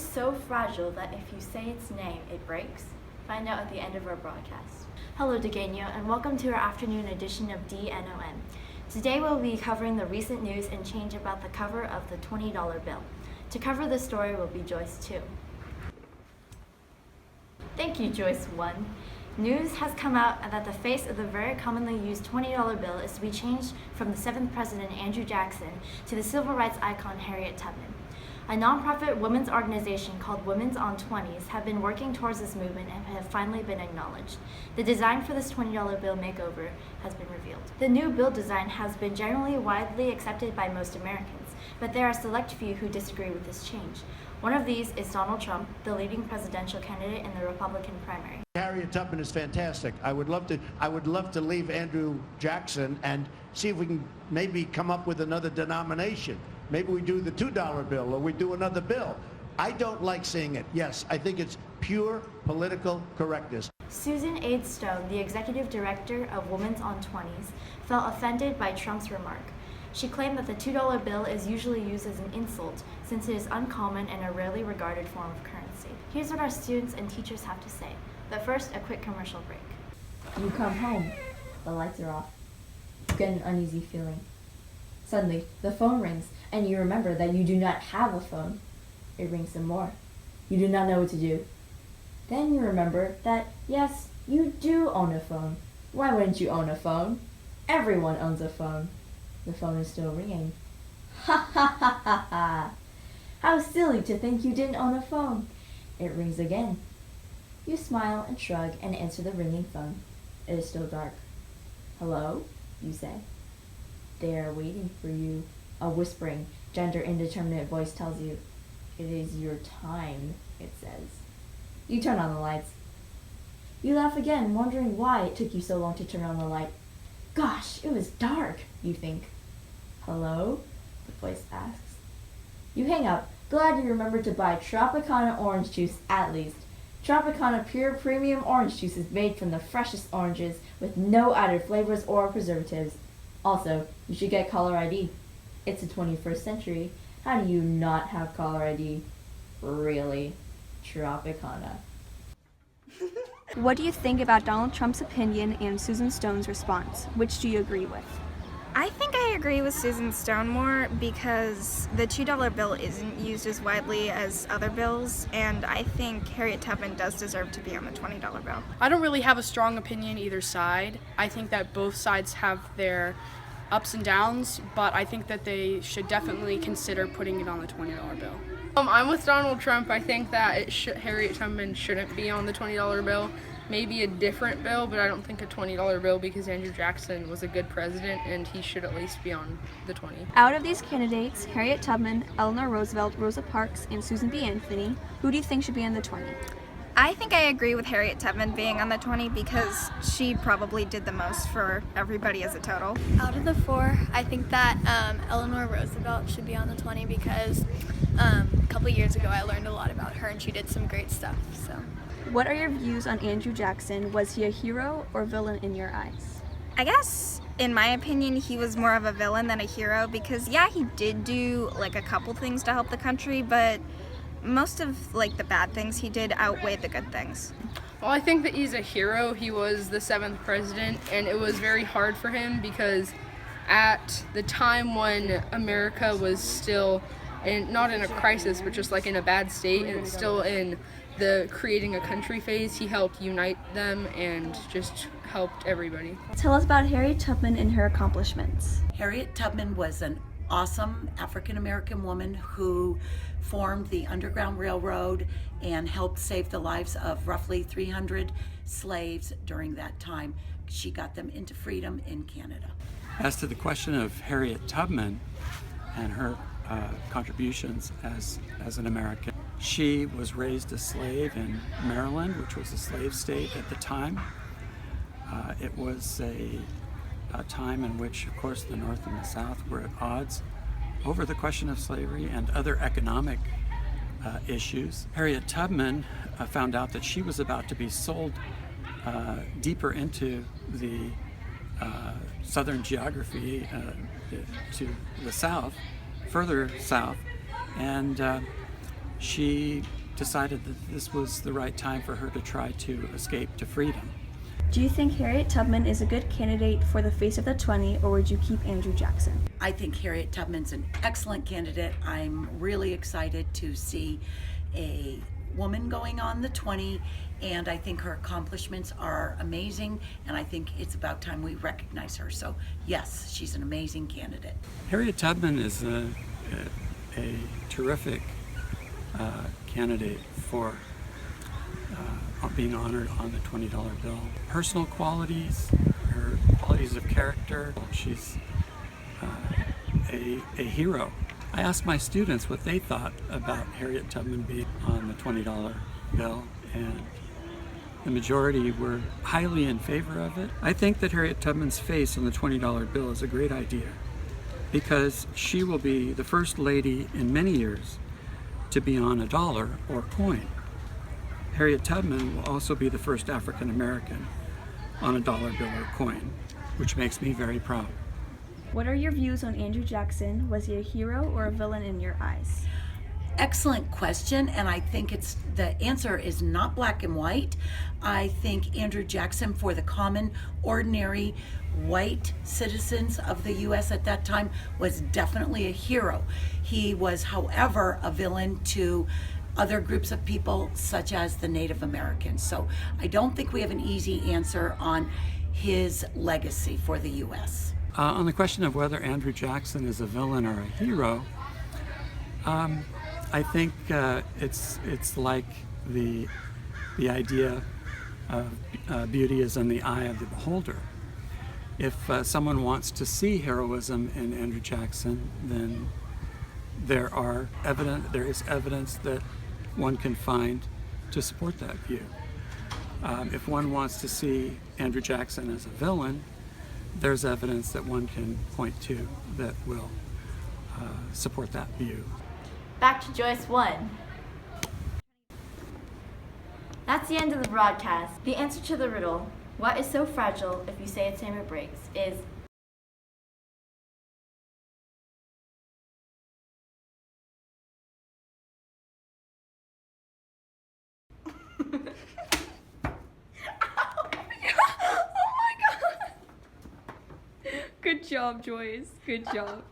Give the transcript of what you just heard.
so fragile that if you say its name, it breaks? Find out at the end of our broadcast. Hello, Diegueno, and welcome to our afternoon edition of DNO. Today we'll be covering the recent news and change about the cover of the $20 bill. To cover the story will be Joyce 2. Thank you, Joyce 1. News has come out that the face of the very commonly used $20 bill is to be changed from the 7th President Andrew Jackson to the civil rights icon Harriet Tubman. A nonprofit women's organization called Women's on 20s have been working towards this movement and have finally been acknowledged. The design for this $20 bill makeover has been revealed. The new bill design has been generally widely accepted by most Americans, but there are a select few who disagree with this change. One of these is Donald Trump, the leading presidential candidate in the Republican primary. Harriet Tubman is fantastic. I would love to leave Andrew Jackson and see if we can maybe come up with another denomination. Maybe we do the $2 bill or we do another bill. I don't like seeing it. Yes, I think it's pure political correctness. Susan Aid Stone, the executive director of Women's on 20s, felt offended by Trump's remark. She claimed that the $2 bill is usually used as an insult since it is uncommon and a rarely regarded form of currency. Here's what our students and teachers have to say. But first, a quick commercial break. You come home, the lights are off. You get an uneasy feeling. Suddenly, the phone rings, and you remember that you do not have a phone. It rings some more. You do not know what to do. Then you remember that, yes, you do own a phone. Why wouldn't you own a phone? Everyone owns a phone. The phone is still ringing. Ha ha ha ha ha! How silly to think you didn't own a phone. It rings again. You smile and shrug and answer the ringing phone. It is still dark. Hello, you say. They are waiting for you. A whispering, gender indeterminate voice tells you, "It is your time," it says. You turn on the lights. You laugh again, wondering why it took you so long to turn on the light. Gosh, it was dark, you think. Hello? The voice asks. You hang up, glad you remembered to buy Tropicana orange juice at least. Tropicana Pure Premium Orange Juice is made from the freshest oranges with no added flavors or preservatives. Also, you should get caller ID. It's the 21st century. How do you not have caller ID? Really? Tropicana. What do you think about Donald Trump's opinion and Susan Stone's response? Which do you agree with? I think I agree with Susan Stone more because the $2 bill isn't used as widely as other bills, and I think Harriet Tubman does deserve to be on the $20 bill. I don't really have a strong opinion either side. I think that both sides have their ups and downs, but I think that they should definitely consider putting it on the $20 bill. I'm with Donald Trump. I think that Harriet Tubman shouldn't be on the $20 bill. Maybe a different bill, but I don't think a $20 bill because Andrew Jackson was a good president and he should at least be on the 20. Out of these candidates, Harriet Tubman, Eleanor Roosevelt, Rosa Parks, and Susan B. Anthony, who do you think should be on the 20? I think I agree with Harriet Tubman being on the 20 because she probably did the most for everybody as a total. Out of the four, I think that Eleanor Roosevelt should be on the 20 because a couple years ago I learned a lot about her and she did some great stuff. So. What are your views on Andrew Jackson? Was he a hero or villain in your eyes? I guess, in my opinion, he was more of a villain than a hero because, yeah, he did do, like, a couple things to help the country, but most of, like, the bad things he did outweighed the good things. Well, I think that he's a hero. He was the 7th president, and it was very hard for him because at the time when America was still not in a crisis, but just like in a bad state and still in the creating a country phase, he helped unite them and just helped everybody. Tell us about Harriet Tubman and her accomplishments. Harriet Tubman was an awesome African-American woman who formed the Underground Railroad and helped save the lives of roughly 300 slaves during that time. She got them into freedom in Canada. As to the question of Harriet Tubman and her contributions as an American, she was raised a slave in Maryland, which was a slave state at the time. It was a time in which, of course, the North and the South were at odds over the question of slavery and other economic issues. Harriet Tubman found out that she was about to be sold deeper into the southern geography to the south, further south, and she decided that this was the right time for her to try to escape to freedom. Do you think Harriet Tubman is a good candidate for the face of the 20, or would you keep Andrew Jackson? I think Harriet Tubman's an excellent candidate. I'm really excited to see a woman going on the 20, and I think her accomplishments are amazing, and I think it's about time we recognize her. So yes, she's an amazing candidate. Harriet Tubman is a terrific candidate for being honored on the $20 bill. Personal qualities, her qualities of character, she's a hero. I asked my students what they thought about Harriet Tubman being on the $20 bill, and the majority were highly in favor of it. I think that Harriet Tubman's face on the $20 bill is a great idea because she will be the first lady in many years to be on a dollar or coin. Harriet Tubman will also be the first African American on a dollar bill or coin, which makes me very proud. What are your views on Andrew Jackson? Was he a hero or a villain in your eyes? Excellent question, and I think the answer is not black and white. I think Andrew Jackson, for the common, ordinary, white citizens of the U.S. at that time, was definitely a hero. He was, however, a villain to other groups of people, such as the Native Americans. So I don't think we have an easy answer on his legacy for the U.S. On the question of whether Andrew Jackson is a villain or a hero, I think it's like the idea of beauty is in the eye of the beholder. If someone wants to see heroism in Andrew Jackson, then there is evidence that one can find to support that view. If one wants to see Andrew Jackson as a villain, there's evidence that one can point to that will support that view. Back to Joyce 1. That's the end of the broadcast. The answer to the riddle, what is so fragile if you say its name it breaks, is Good job, Joyce. Good job.